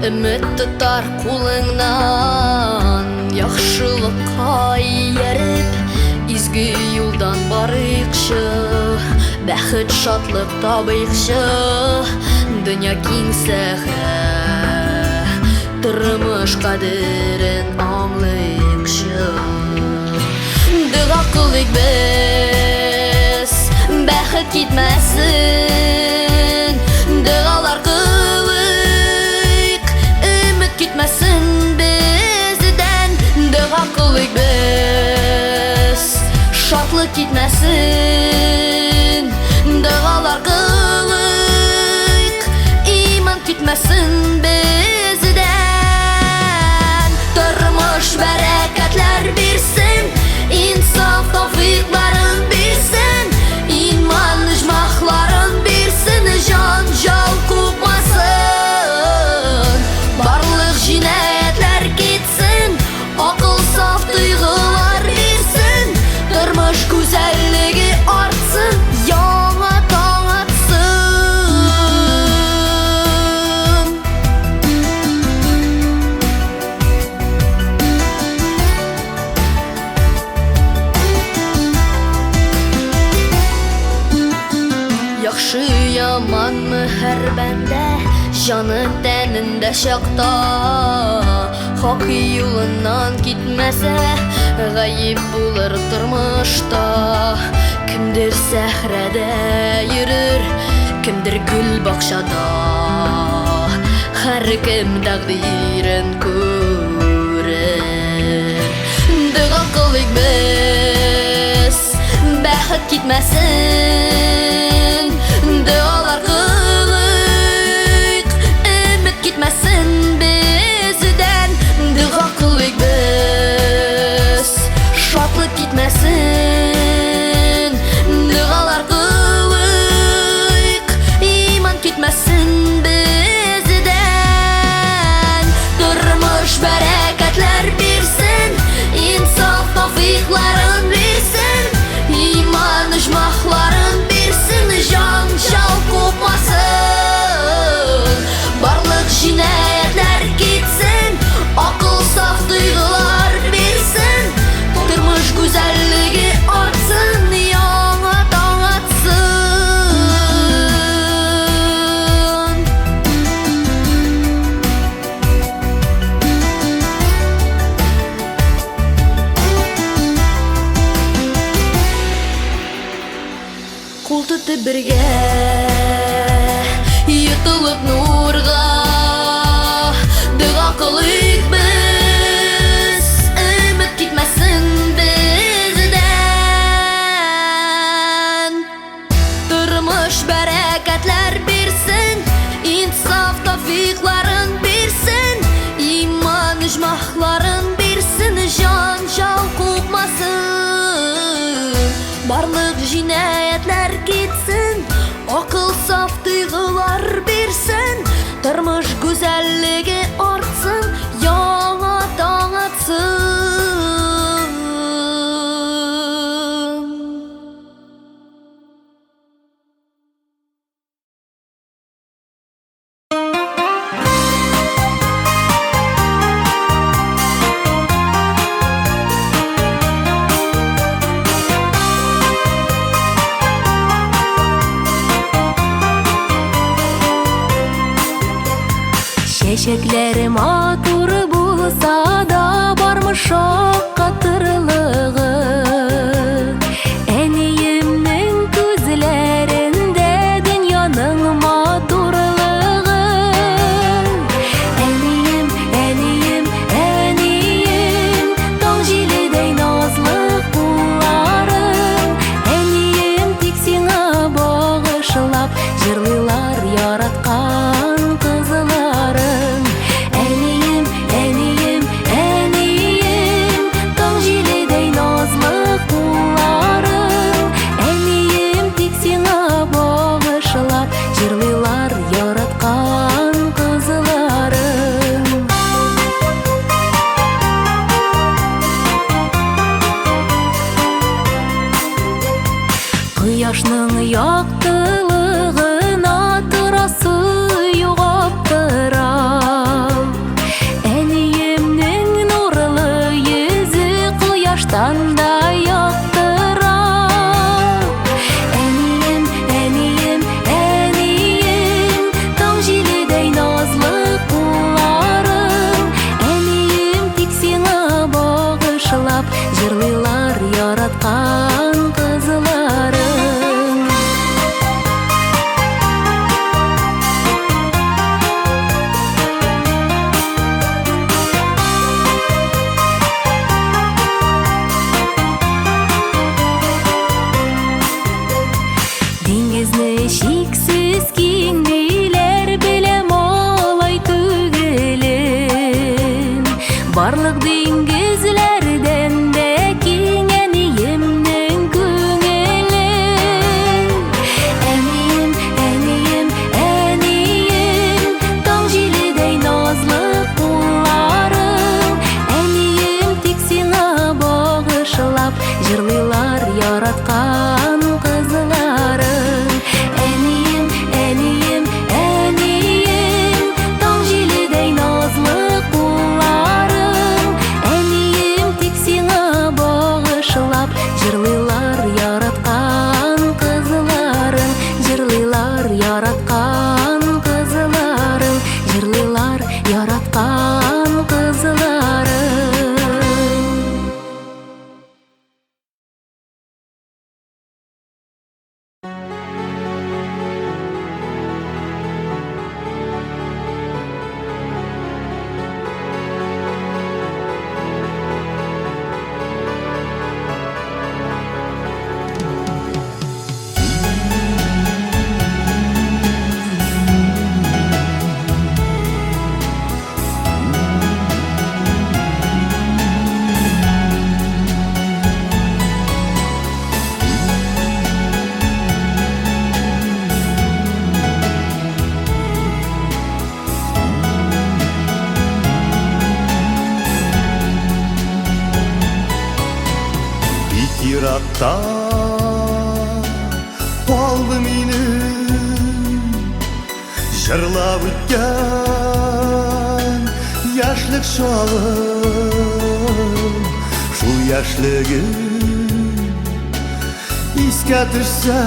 Ümit tutar kulыңнан Яхшылыкка иереп изге юлдан барыйкчы Бәхет шатлык табыйкчы Дөнья киң сәхрә Тормыш кадерен аңлыйкчы Дуга кылыйк без Бәхет китмәсен Дугалар Gitmesin bizden Dua kılık biz Şartlık gitmesin Dualar kılık İman gitmesin bizden Durmuş bereketler birsin İnsaf tavfiklerin birsin İman icmahların birsin Can jal kupmasın Barlık cinayetler gitsin Akıl saf duygular versin Durmuş güzelliği artsın Yana tan atsın Yaxşı yaman mı her bende Canı teninde şakta Hak yolundan gitmese Gayip bulur durmuşta Kimdir sehrede yürür Kimdir gül bakşada Her kim takdirin görür Dua kılık biz Bäxet gitmesin Dualar gitmesin bizden Dua kılık biz Şartlık gitmesin Dualar kılık İman gitmesin bizden Durmuş bereketler birsin İnsaf tavfiklerin birsin birge Yutulup nurga Dua kılık biz Ümit gitmesin bizden Durmuş bereketler birsin İnsaf tavfikların birsin İman icmahların birsin Can şal kokmasın Barlık jinayetler gitsin Akıl saf duygular birsin Durmuş güzelliği artsın Yana dağıtsın Çeşekler matur bulsa da barmış şakkatırlığı Eniyimnin gözlerinde dünyanın maturluğu Eniyim, eniyim, eniyim Dağjilidey nazlı kullarım Eniyim tiksine bağışlap Jırlılar yaratkan kızlarım Eniyim, eniyim, eniyim Dağjilidey nazlı kullarım Eniyim tiksine bağışlap Jırlılar yaratkan kızlarım Kıyaşның яктылыгына турасы югаптырам Энийимнең нурлы йөзе кояштан да яктырам Энийим, энийим, энийим Дağjilidey назлы кулларым Энийим тик сиңа багышлап Җырлыйлар яраткан кызларым Диңгезне шиксез киң билер белем алай түгелен Барлык диңгезләрдән дә киң әниемнең күңелен Әнием, әнием, әнием Дağjilidey назлы кулларым Әнием тик сиңа багышлап Җырлыйлар яраткан кызларым Әнием, әнием, әнием Дağjilidey назлы кулларым Әнием тик сиңа багышлап Җырлыйлар яраткан кызларым Җырлыйлар яраткан кызларым Җырлыйлар яраткан кызларым Yırakta kaldı meni Jırlap ötken yaşlık çağım Şu yaşlığım iske düşse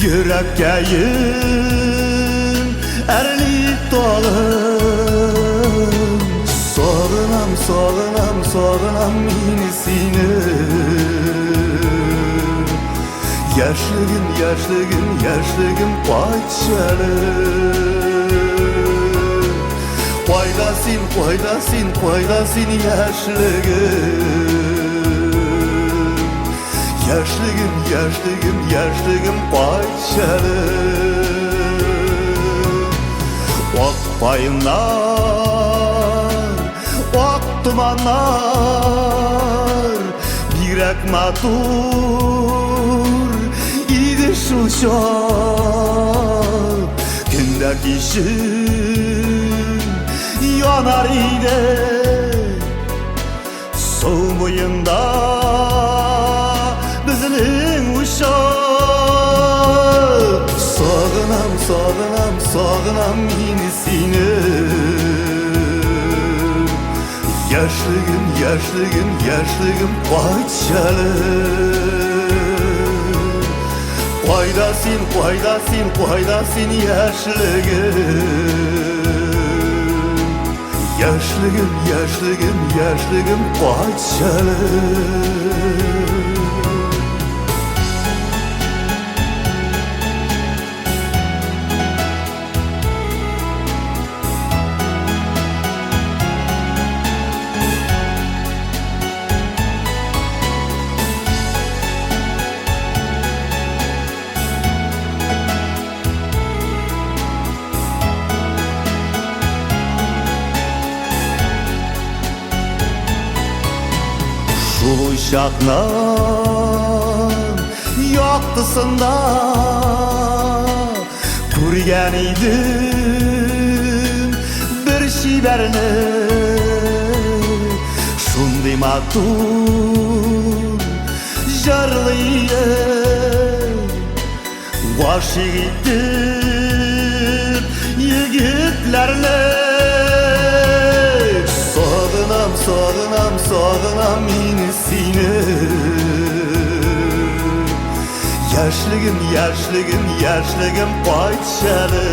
Yürekke yün erlik dolum Sağınam, sağınam, sağınam meni seni Yaşlığım, yaşlığım, yaşlığım paçalı. Koydasın, koydasın, koydasın yaşlığım. Yaşlığım, yaşlığım, yaşlığım paçalı. Ok payınlar, ok dumanlar, birek matur idi şu çağ. Gündeki işim yanar idi soğumuyunda bizning uşaq. Sağınam, sağınam, sağınam yine seni. Yaşlığım, yaşlığım, yaşlığım paçalı. Koydasın, koydasın, koydasın yaşlığım. Yaşlığım, yaşlığım, yaşlığım paçalı. Şu uşaknan yoktısında kurgan edim bir şiberni. Şunday matun jarlıyım aşık etdim yigitlerni. Sağınam, sağınam, sağınam yine seni. Yaşlığım, yaşlığım, yaşlığım paçalı.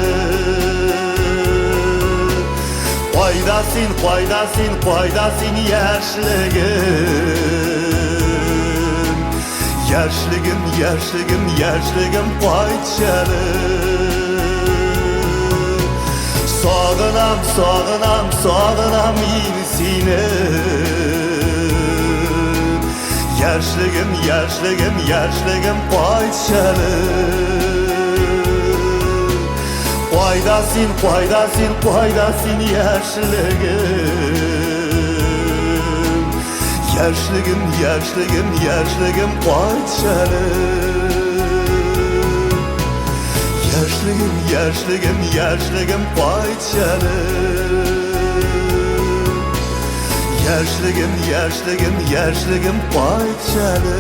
Koydasın, koydasın, koydasın yaşlığım. Yaşlığım, yaşlığım, yaşlığım paçalı. Sağınam, sağınam, sağınam yine seni. Yaşlığım, yaşlığım, yaşlığım paçalı. Koydasın, koydasın, koydasın yaşlığım. Yaşlığım, yaşlığım, yaşlığım paçalı. Yaşlığım, yaşlığım, yaşlığım paçalı. Yaşlığım, yaşlığım, yaşlığım paçalı.